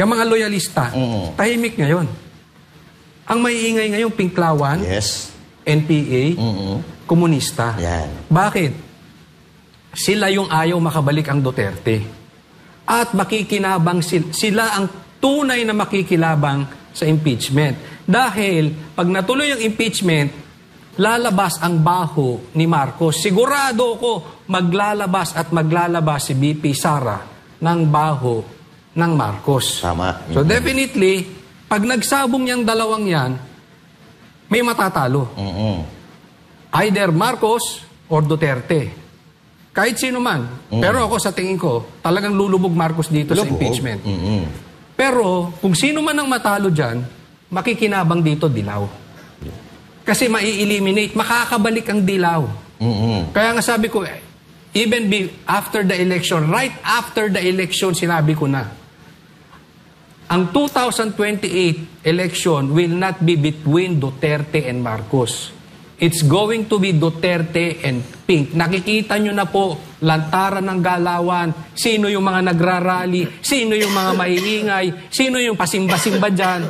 Yung mga loyalista, tahimik ngayon. Ang maiingay ngayon, Pinklawan, NPA, komunista. Bakit? Sila yung ayaw makabalik ang Duterte. At makikinabang sila ang tunay na makikilabang sa impeachment. Dahil pag natuloy ang impeachment, lalabas ang baho ni Marcos. Sigurado ko maglalabas si BP Sara ng baho ng Marcos. Tama. So definitely, pag nagsabong niyang dalawang yan, may matatalo. Either Marcos or Duterte. Kahit sino man. Pero ako sa tingin ko, talagang lulubog Marcos dito sa impeachment. Pero kung sino man ang matalo dyan, makikinabang dito Dilaw. Kasi mai-eliminate, makakabalik ang Dilaw. Kaya nga sabi ko, even after the election, right after the election, sinabi ko na, ang 2028 election will not be between Duterte and Marcos. It's going to be Duterte and Pink. Nakikita nyo na po, lantaran ng galawan, sino yung mga nagrarally, sino yung mga maiingay, sino yung pasimba-simba dyan.